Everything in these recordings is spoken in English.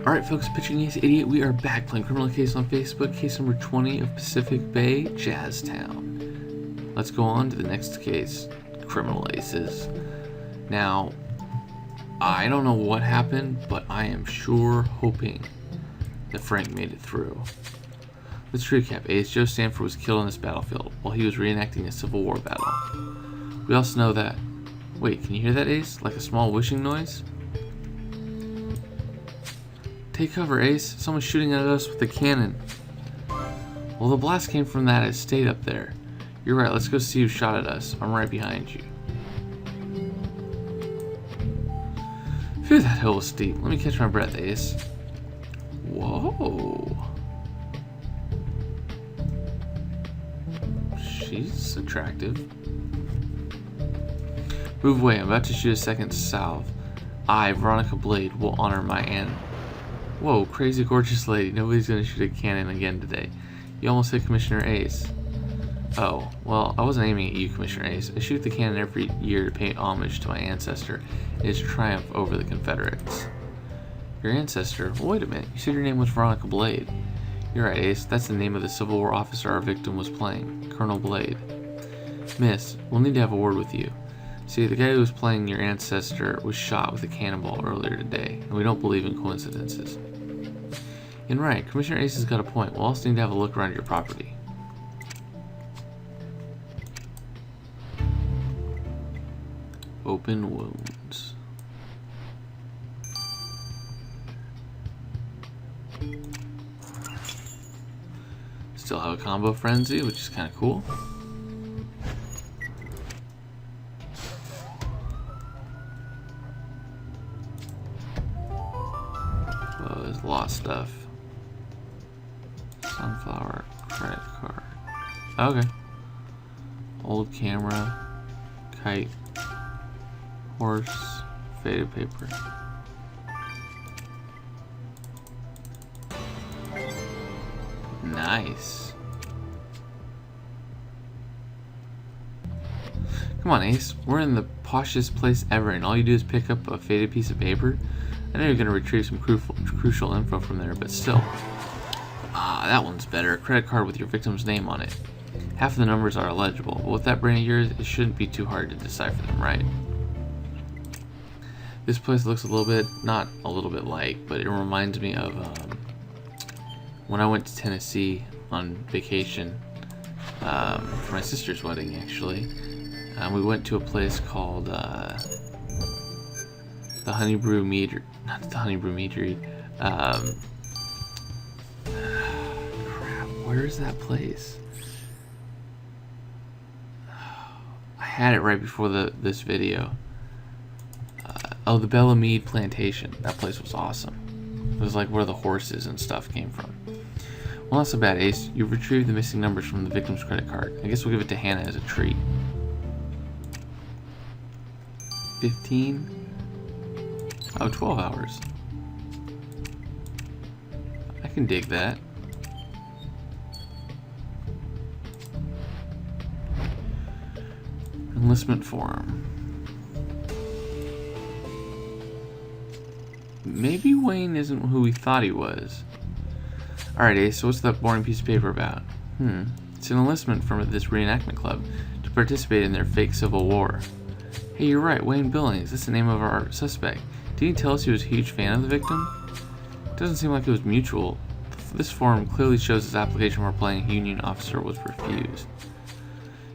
Alright folks, Pitching Ace Idiot, we are back playing Criminal Case on Facebook, case number 20 of Pacific Bay, Jazztown. Let's go on to the next case, Criminal Aces. Now, I don't know what happened, but I am sure hoping that Frank made it through. Let's recap. Ace Joe Stanford was killed on this battlefield while he was reenacting a Civil War battle. We also know that... Wait, can you hear that, Ace? Like a small whooshing noise? Take cover, Ace. Someone's shooting at us with a cannon. Well, the blast came from that estate up there. You're right, let's go see who shot at us. I'm right behind you. Phew, that hill was steep. Let me catch my breath, Ace. Whoa. She's attractive. Move away, I'm about to shoot a second south. I, Veronica Blade, will honor my aunt. Whoa, crazy gorgeous lady. Nobody's gonna shoot a cannon again today. You almost hit Commissioner Ace. Oh, well, I wasn't aiming at you, Commissioner Ace. I shoot the cannon every year to pay homage to my ancestor and his triumph over the Confederates. Your ancestor? Well, wait a minute. You said your name was Veronica Blade. You're right, Ace. That's the name of the Civil War officer our victim was playing, Colonel Blade. Miss, we'll need to have a word with you. See, the guy who was playing your ancestor was shot with a cannonball earlier today, and we don't believe in coincidences. And right, Commissioner Ace has got a point. We'll also need to have a look around your property. Open wounds. Still have a combo frenzy, which is kind of cool. Oh, there's a lot of stuff. Sunflower, credit card. Okay. Old camera, kite, horse, faded paper. Nice. Come on, Ace. We're in the poshest place ever, and all you do is pick up a faded piece of paper. I know you're going to retrieve some crucial info from there, but still. Ah, that one's better. A credit card with your victim's name on it. Half of the numbers are illegible, but with that brain of yours, it shouldn't be too hard to decipher them, right? This place looks a little bit, not a little bit like, but it reminds me of when I went to Tennessee on vacation for my sister's wedding, actually. We went to a place called the Honey Brew Meadery. Not the Honey Brew Meadery. Crap, where is that place? I had it right before this video. Oh, the Bella Mead Plantation. That place was awesome. It was like where the horses and stuff came from. Well, not so bad, Ace. You've retrieved the missing numbers from the victim's credit card. I guess we'll give it to Hannah as a treat. 15? Oh, 12 hours. I can dig that. Enlistment form. Maybe Wayne isn't who we thought he was. Alright, Ace, so what's that boring piece of paper about? It's an enlistment from this reenactment club to participate in their fake Civil War. Hey, you're right, Wayne Billings. That's the name of our suspect. Didn't he tell us he was a huge fan of the victim? Doesn't seem like it was mutual. This form clearly shows his application for playing a Union officer was refused.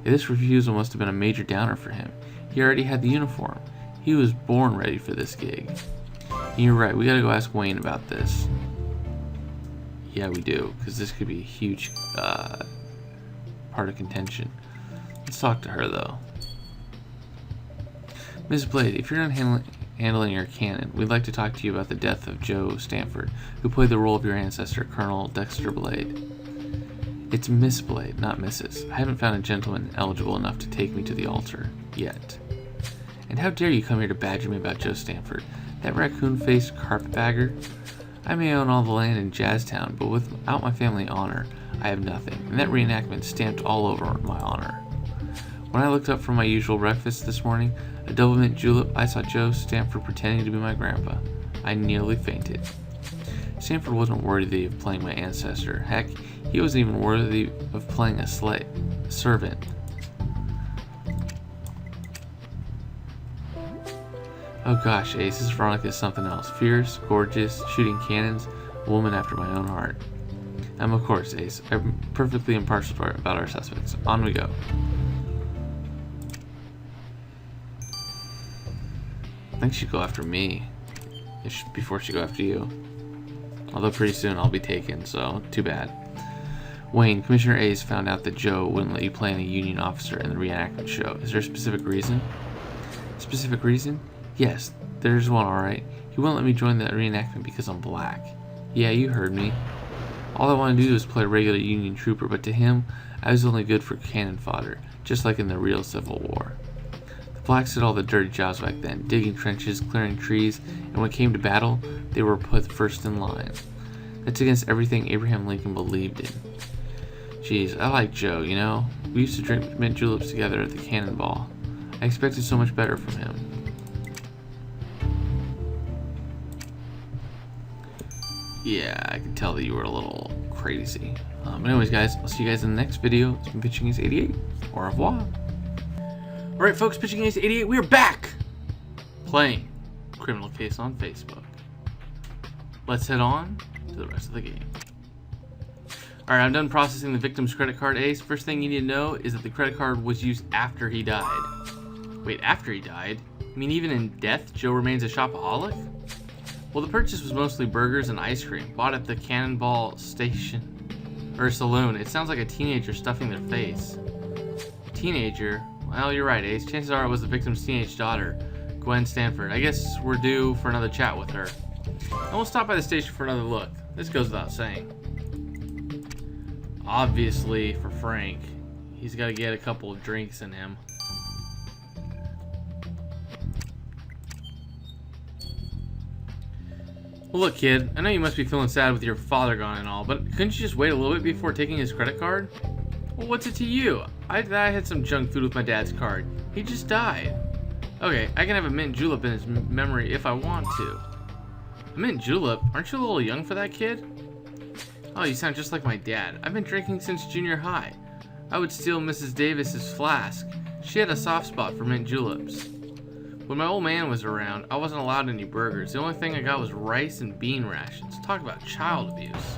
Yeah, this refusal must have been a major downer for him. He already had the uniform. He was born ready for this gig. And you're right, we gotta go ask Wayne about this. Yeah, we do, because this could be a huge part of contention. Let's talk to her, though. Ms. Blade, if you're not handling your cannon, we'd like to talk to you about the death of Joe Stanford, who played the role of your ancestor, Colonel Dexter Blade. It's Miss Blade, not Mrs. I haven't found a gentleman eligible enough to take me to the altar, yet. And how dare you come here to badger me about Joe Stanford, that raccoon-faced carpetbagger? I may own all the land in Jazztown, but without my family honor, I have nothing, and that reenactment stamped all over my honor. When I looked up from my usual breakfast this morning, a double mint julep, I saw Joe Stanford pretending to be my grandpa. I nearly fainted. Sanford wasn't worthy of playing my ancestor. Heck, he wasn't even worthy of playing a servant. Oh gosh, Ace, this Veronica is something else. Fierce, gorgeous, shooting cannons, a woman after my own heart. Of course, Ace, I'm perfectly impartial about our suspects. On we go. I think she'd go after me before she go after you. Although pretty soon I'll be taken, so too bad. Wayne, Commissioner Ace found out that Joe wouldn't let you play any Union officer in the reenactment show. Is there a specific reason? Specific reason? Yes, there's one, alright. He wouldn't let me join the reenactment because I'm black. Yeah, you heard me. All I wanted to do was play a regular Union trooper, but to him, I was only good for cannon fodder, just like in the real Civil War. The blacks did all the dirty jobs back then, digging trenches, clearing trees, and when it came to battle, they were put first in line. That's against everything Abraham Lincoln believed in. Jeez, I like Joe, you know? We used to drink mint juleps together at the cannonball. I expected so much better from him. Yeah, I can tell that you were a little crazy. Anyways, guys, I'll see you guys in the next video. It's been Pitching Ace 88. Au revoir. Alright, folks, Pitching Ace 88, we are back! Playing Criminal Case on Facebook. Let's head on to the rest of the game. Alright, I'm done processing the victim's credit card, Ace. First thing you need to know is that the credit card was used after he died. Wait, after he died? You mean even in death, Joe remains a shopaholic? Well, the purchase was mostly burgers and ice cream, bought at the Cannonball Station, or saloon. It sounds like a teenager stuffing their face. Teenager? Well, you're right, Ace. Chances are it was the victim's teenage daughter, Gwen Stanford. I guess we're due for another chat with her. And we'll stop by the station for another look. This goes without saying. Obviously, for Frank, he's got to get a couple of drinks in him. Well, look, kid, I know you must be feeling sad with your father gone and all, but couldn't you just wait a little bit before taking his credit card? Well, what's it to you? I had some junk food with my dad's card. He just died. Okay, I can have a mint julep in his memory if I want to. A mint julep? Aren't you a little young for that, kid? Oh, you sound just like my dad. I've been drinking since junior high. I would steal Mrs. Davis's flask. She had a soft spot for mint juleps. When my old man was around, I wasn't allowed any burgers. The only thing I got was rice and bean rations. Talk about child abuse.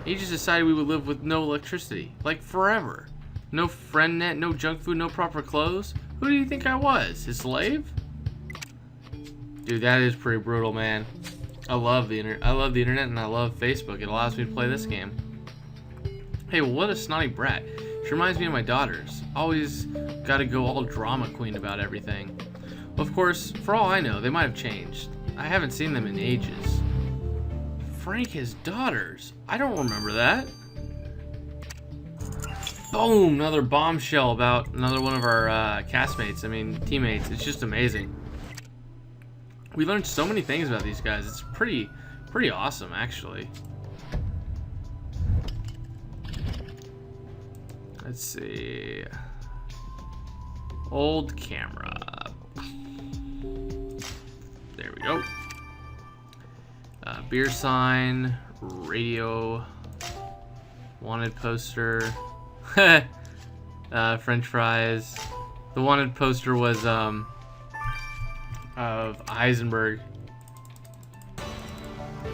He just decided we would live with no electricity. Like forever. No friend net, no junk food, no proper clothes. Who do you think I was? His slave? Dude, that is pretty brutal, man. I love the internet and I love Facebook. It allows me to play this game. Hey, well, what a snotty brat. She reminds me of my daughters. Always gotta go all drama queen about everything. Of course, for all I know, they might have changed. I haven't seen them in ages. Frank has daughters. I don't remember that. Boom! Another bombshell about another one of our teammates. It's just amazing. We learned so many things about these guys. It's pretty awesome, actually. Let's see. Old camera. There we go. Beer sign, radio, wanted poster, French fries. The wanted poster was of Heisenberg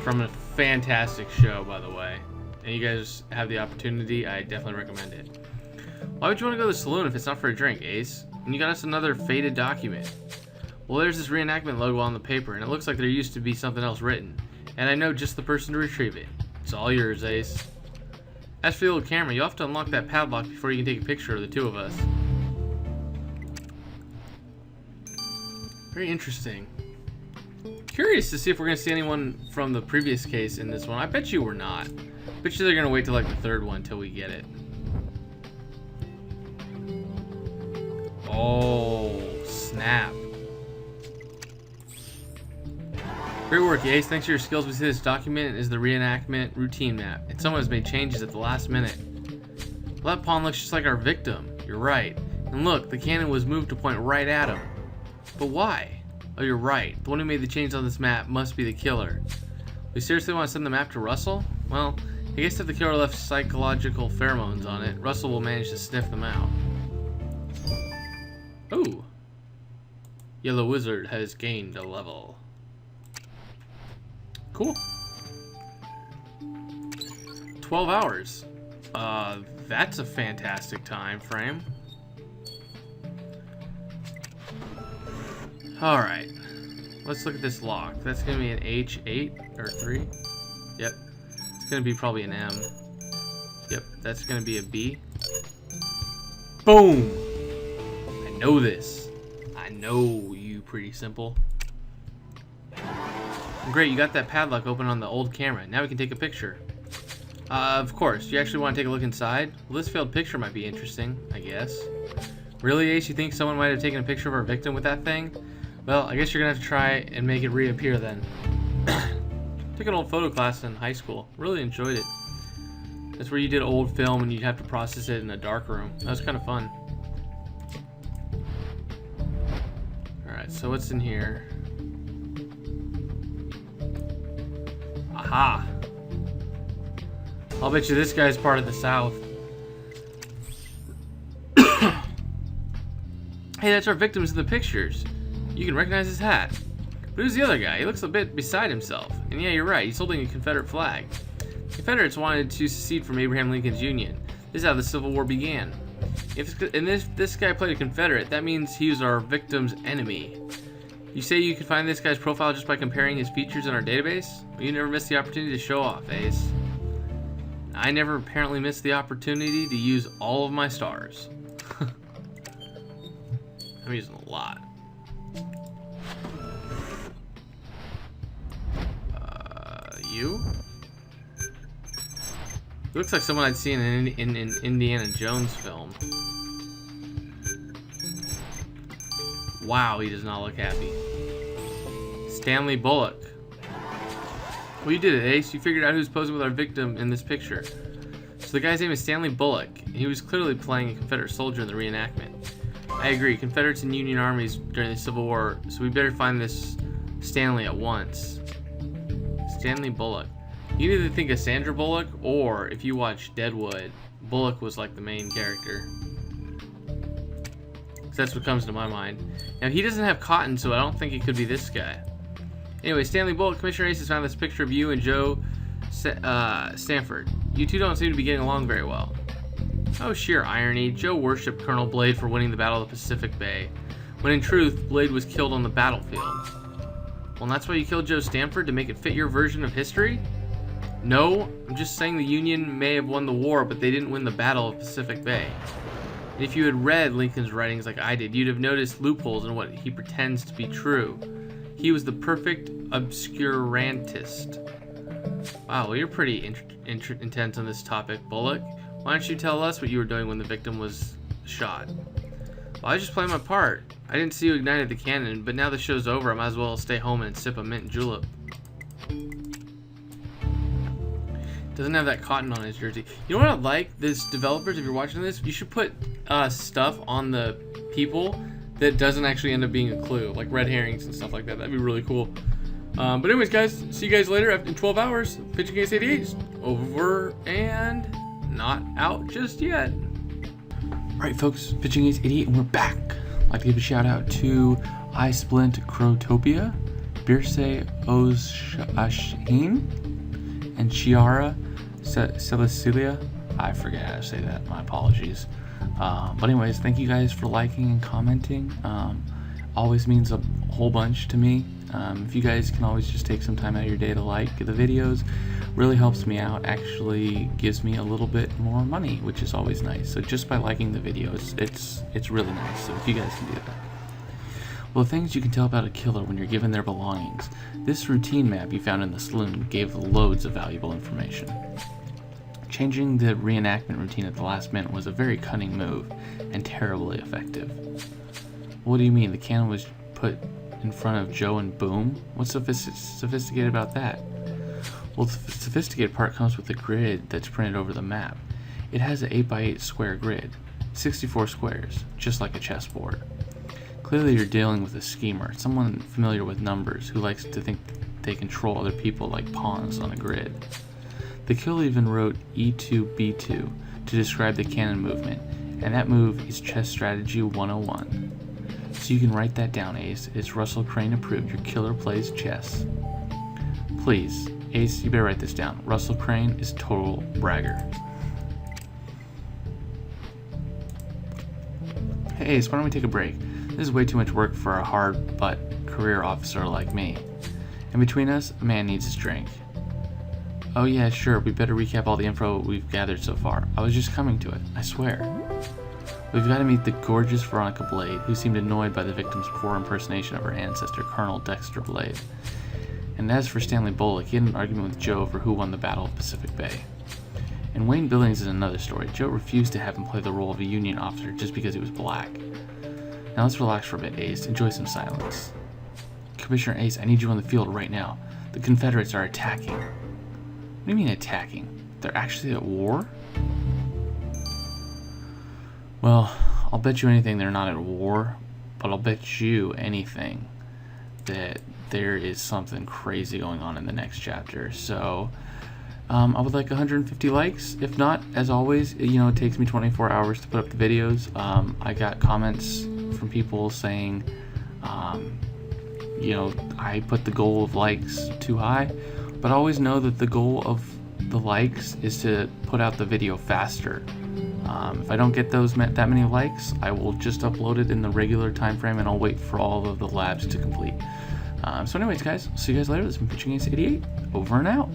from a fantastic show, by the way. And you guys have the opportunity, I definitely recommend it. Why would you want to go to the saloon if it's not for a drink, Ace? And you got us another faded document. Well, there's this reenactment logo on the paper, and it looks like there used to be something else written. And I know just the person to retrieve it. It's all yours, Ace. As for the old camera, you'll have to unlock that padlock before you can take a picture of the two of us. Very interesting. Curious to see if we're going to see anyone from the previous case in this one. I bet you we're not. I bet you they're going to wait till like the third one till we get it. Oh, snap. Great work, Ace. Thanks for your skills. We see this document is the reenactment routine map, and someone has made changes at the last minute. Well, that pawn looks just like our victim. You're right. And look, the cannon was moved to point right at him. But why? Oh, you're right. The one who made the change on this map must be the killer. We seriously want to send the map to Russell? Well, I guess if the killer left psychological pheromones on it, Russell will manage to sniff them out. Ooh. Yellow Wizard has gained a level. Cool. 12 hours. That's a fantastic time frame. Alright. Let's look at this lock. That's going to be an H8 or 3. Yep. It's going to be probably an M. Yep. That's going to be a B. Boom! I know this. I know you, Pretty Simple. Great, you got that padlock open on the old camera. Now we can take a picture. Of course. You actually want to take a look inside? Well, this failed picture might be interesting, I guess. Really, Ace? You think someone might have taken a picture of our victim with that thing? Well, I guess you're gonna have to try and make it reappear then. Took an old photo class in high school. Really enjoyed it. That's where you did old film and you'd have to process it in a dark room. That was kind of fun. Alright, so what's in here? Aha! I'll bet you this guy's part of the South. Hey, that's our victims in the pictures. You can recognize his hat. But who's the other guy? He looks a bit beside himself. And yeah, you're right. He's holding a Confederate flag. The Confederates wanted to secede from Abraham Lincoln's Union. This is how the Civil War began. If this guy played a Confederate, that means he was our victim's enemy. You say you can find this guy's profile just by comparing his features in our database? Well, you never missed the opportunity to show off, Ace. I never apparently missed the opportunity to use all of my stars. I'm using a lot. You? Looks like someone I'd seen in an Indiana Jones film. Wow, he does not look happy. Stanley Bullock. Well, you did it, Ace. You figured out who's posing with our victim in this picture. So the guy's name is Stanley Bullock, and he was clearly playing a Confederate soldier in the reenactment. I agree. Confederates and Union armies during the Civil War, so we better find this Stanley at once. Stanley Bullock. You can either think of Sandra Bullock, or if you watch Deadwood, Bullock was like the main character. So that's what comes to my mind. Now, he doesn't have cotton, so I don't think it could be this guy. Anyway, Stanley Bullock, Commissioner Ace has found this picture of you and Joe Stanford. You two don't seem to be getting along very well. Oh, sheer irony. Joe worshipped Colonel Blade for winning the Battle of the Pacific Bay, when in truth, Blade was killed on the battlefield. Well, and that's why you killed Joe Stanford, to make it fit your version of history? No, I'm just saying the Union may have won the war, but they didn't win the Battle of Pacific Bay. And if you had read Lincoln's writings like I did, you'd have noticed loopholes in what he pretends to be true. He was the perfect obscurantist. Wow, well, you're pretty intense on this topic, Bullock. Why don't you tell us what you were doing when the victim was shot? Well, I was just playing my part. I didn't see you ignited the cannon, but now the show's over, I might as well stay home and sip a mint julep. Doesn't have that cotton on his jersey. You know what I'd like? This developers, if you're watching this, you should put stuff on the people that doesn't actually end up being a clue, like red herrings and stuff like that. That'd be really cool. But anyways, guys, see you guys later in 12 hours. Pitching Case 88 over and not out just yet. Alright folks, Pitching Ace 88 and we're back. I'd like to give a shout out to iSplint Crotopia, Birse Oshasheen, and Chiara Celicilia. I forget how to say that, my apologies. But anyways, thank you guys for liking and commenting. Always means a whole bunch to me. If you guys can always just take some time out of your day to like the videos, really helps me out, actually gives me a little bit more money, which is always nice. So just by liking the videos, it's really nice. So if you guys can do that. Well, things you can tell about a killer when you're given their belongings. This routine map you found in the saloon gave loads of valuable information. Changing the reenactment routine at the last minute was a very cunning move, and terribly effective. What do you mean? The cannon was put in front of Joe and boom? What's sophisticated about that? Well, the sophisticated part comes with the grid that's printed over the map. It has an 8x8 square grid, 64 squares, just like a chessboard. Clearly you're dealing with a schemer, someone familiar with numbers who likes to think they control other people like pawns on a grid. The killer even wrote E2B2 to describe the cannon movement, and that move is Chess Strategy 101. So you can write that down, Ace. It's Russell Crane approved. Your killer plays chess. Please, Ace, you better write this down. Russell Crane is total bragger. Hey Ace, why don't we take a break? This is way too much work for a hard-butt career officer like me. And between us, a man needs his drink. Oh yeah, sure, we better recap all the info we've gathered so far. I was just coming to it, I swear. We've got to meet the gorgeous Veronica Blade, who seemed annoyed by the victim's poor impersonation of her ancestor, Colonel Dexter Blade. And as for Stanley Bullock, he had an argument with Joe over who won the Battle of Pacific Bay. And Wayne Billings is another story. Joe refused to have him play the role of a Union officer just because he was black. Now let's relax for a bit, Ace. Enjoy some silence. Commissioner Ace, I need you on the field right now. The Confederates are attacking. What do you mean attacking? They're actually at war? Well, I'll bet you anything they're not at war, but I'll bet you anything that there is something crazy going on in the next chapter. So, I would like 150 likes. If not, as always, it takes me 24 hours to put up the videos. I got comments from people saying, I put the goal of likes too high, but always know that the goal of the likes is to put out the video faster. If I don't get that many likes, I will just upload it in the regular time frame, and I'll wait for all of the labs to complete. So anyways, guys, see you guys later. This has been Pitching Ace 88. Over and out.